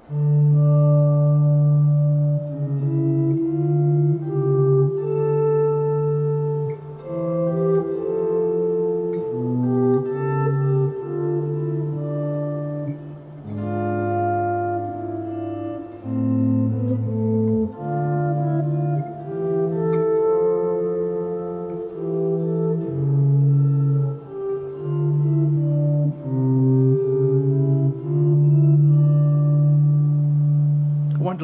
To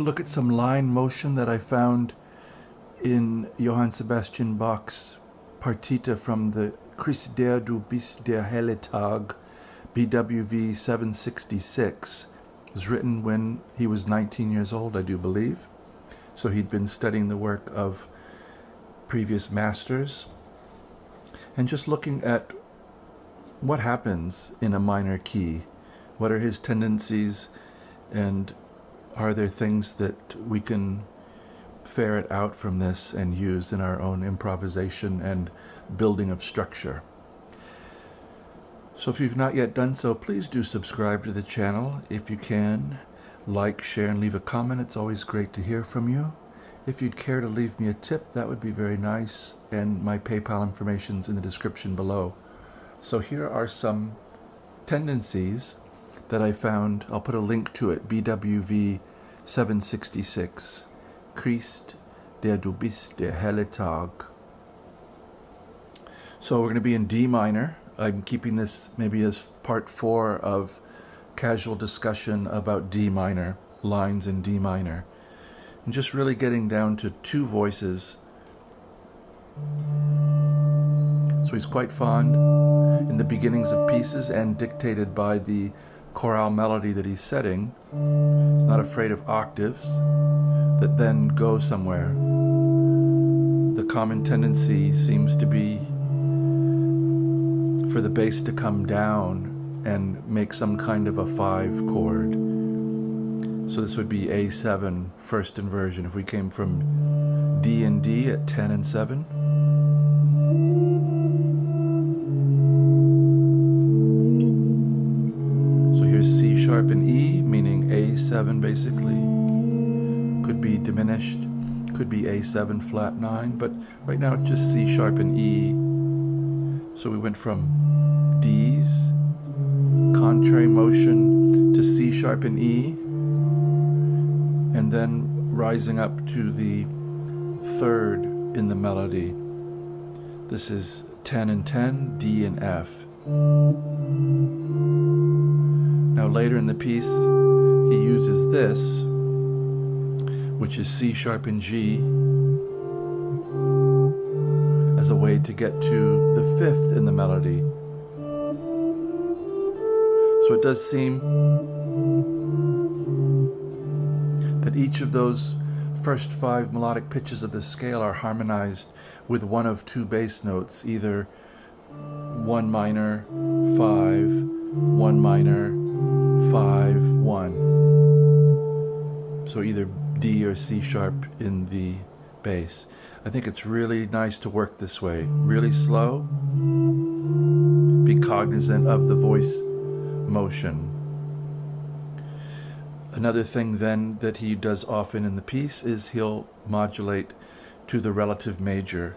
look at some line motion that I found in Johann Sebastian Bach's Partite from the Christ der du bist der helle Tag, BWV 766. It was written when he was 19 years old, I do believe. So he'd been studying the work of previous masters and just looking at what happens in a minor key. What are his tendencies, and are there things that we can ferret out from this and use in our own improvisation and building of structure? So if you've not yet done so, please do subscribe to the channel. If you can, like, share, and leave a comment. It's always great to hear from you. If you'd care to leave me a tip, that would be very nice, and my PayPal information's in the description below. So here are some tendencies that I found. I'll put a link to it, BWV 766, Christ der du bist der helle Tag. So we're going to be in D minor. I'm keeping this maybe as part 4 of casual discussion about D minor, lines in D minor. And just really getting down to 2 voices. So he's quite fond in the beginnings of pieces and dictated by the chorale melody that he's setting. He's not afraid of octaves that then go somewhere. The common tendency seems to be for the bass to come down and make some kind of a 5 chord. So this would be A7, first inversion. If we came from D and D at 10 and 7, C sharp and E, meaning A7 basically, could be diminished, could be A7 flat 9, but right now it's just C sharp and E. So we went from D's, contrary motion, to C sharp and E, and then rising up to the 3rd in the melody. This is 10 and 10, D and F. Now later in the piece, he uses this, which is C sharp and G, as a way to get to the 5th in the melody. So it does seem that each of those first 5 melodic pitches of the scale are harmonized with one of 2 bass notes, either 1 minor, 5, 1 minor, 5, 1. So either D or C sharp in the bass. I think it's really nice to work this way. Really slow. Be cognizant of the voice motion. Another thing then that he does often in the piece is he'll modulate to the relative major.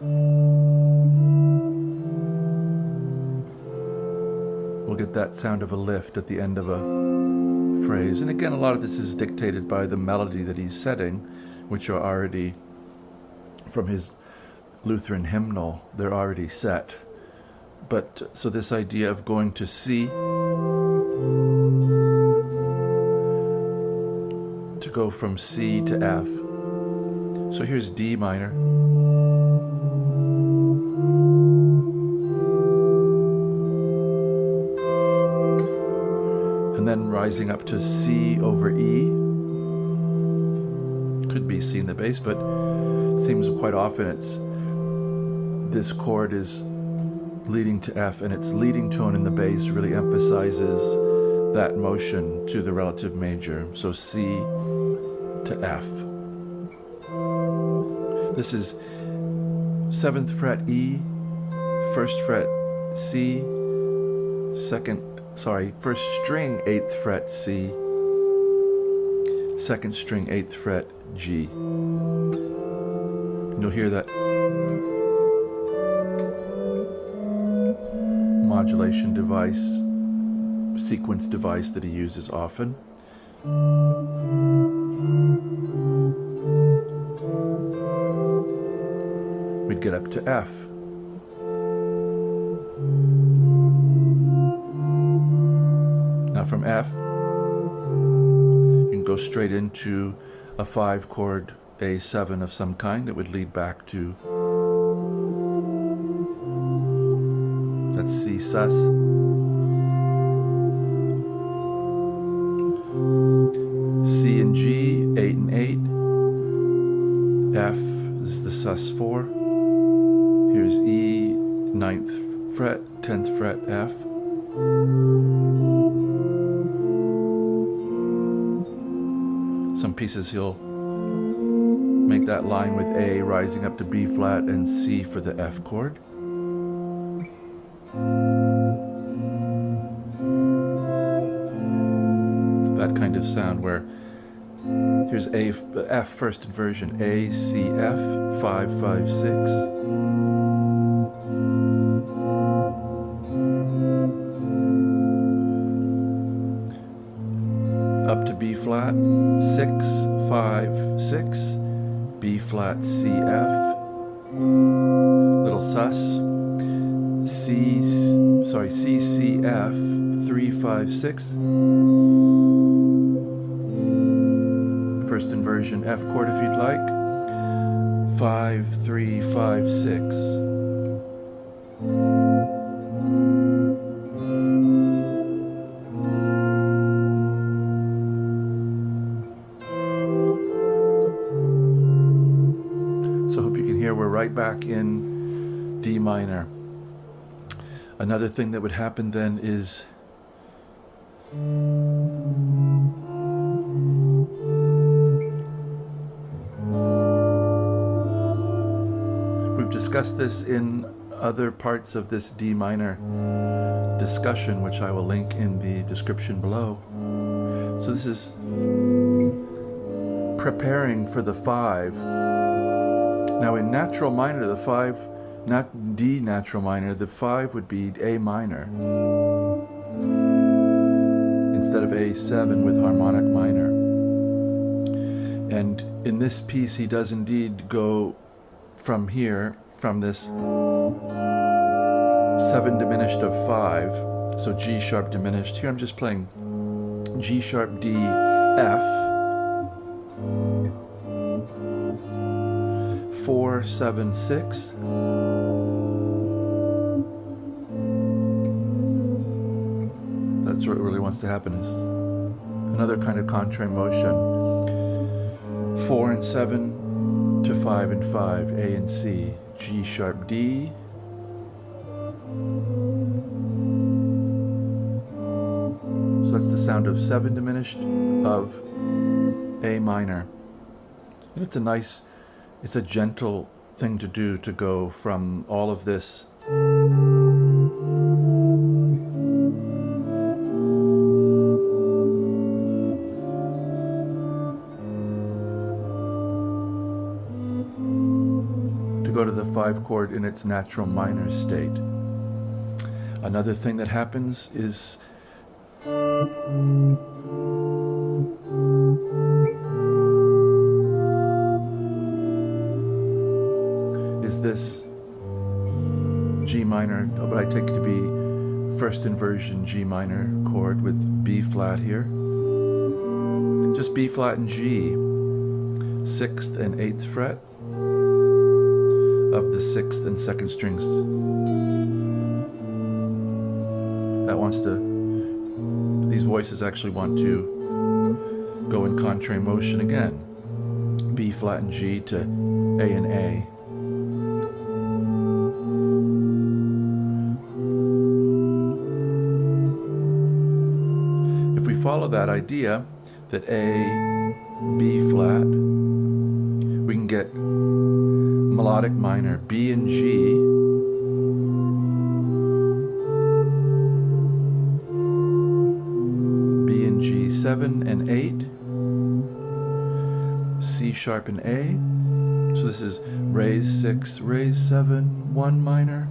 We'll get that sound of a lift at the end of a phrase. And again, a lot of this is dictated by the melody that he's setting, which are already from his Lutheran hymnal. They're already set. But so this idea of going to C to go from C to F. So here's D minor. And then rising up to C over E. Could be C in the bass, but it seems quite often this chord is leading to F, and its leading tone in the bass really emphasizes that motion to the relative major. So C to F. This is 7th fret E, 1st fret C, 1st string 8th fret C, 2nd string, 8th fret, G. And you'll hear that modulation device, sequence device that he uses often. We'd get up to F. Now from F, you can go straight into a 5-chord A7 of some kind that would lead back to, that's C sus. C and G, 8 and 8. F is the sus4. Here's E, 9th fret, 10th fret, F. Some pieces he'll make that line with A rising up to B flat and C for the F chord. That kind of sound where here's F first inversion, A, C, F, 5, 5, 6. Up to B flat, 6, 5, 6, B flat, C, F, little sus, C, C, F, 3, 5, 6. First inversion F chord if you'd like, 5, 3, 5, 6. So I hope you can hear we're right back in D minor. Another thing that would happen then is we've discussed this in other parts of this D minor discussion, which I will link in the description below. So this is preparing for the 5. Now in natural minor, the 5, not D natural minor, the 5 would be A minor instead of A7 with harmonic minor. And in this piece he does indeed go from here, from this 7 diminished of 5, so G sharp diminished. Here I'm just playing G sharp D F, 4, 7, 6. That's what really wants to happen, is another kind of contrary motion. 4 and 7 to 5 and 5, A and C, G sharp D, so that's the sound of 7 diminished of A minor. And it's a nice, it's a gentle thing to do, to go from all of this go to the 5 chord in its natural minor state. Another thing that happens is this G minor, what I take to be first inversion G minor chord with B flat here. Just B flat and G, 6th and 8th fret of the 6th and 2nd strings. That wants to, these voices actually want to go in contrary motion again. B flat and G to A and A. If we follow that idea that A, B flat, we can get melodic minor, B and G, B and G, 7 and 8, C sharp and A. So this is raise 6, raise 7, 1 minor.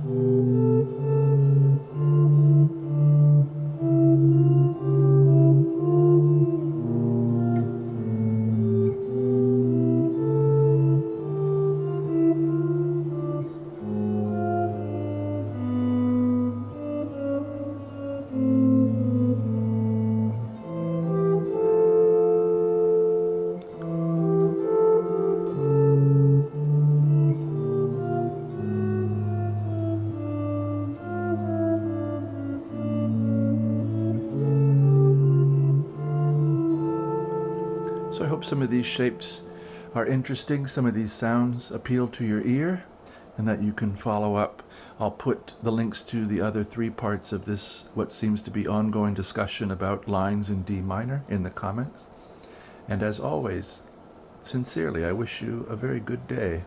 So I hope some of these shapes are interesting, some of these sounds appeal to your ear, and that you can follow up. I'll put the links to the other 3 parts of this, what seems to be ongoing discussion about lines in D minor, in the comments. And as always, sincerely, I wish you a very good day.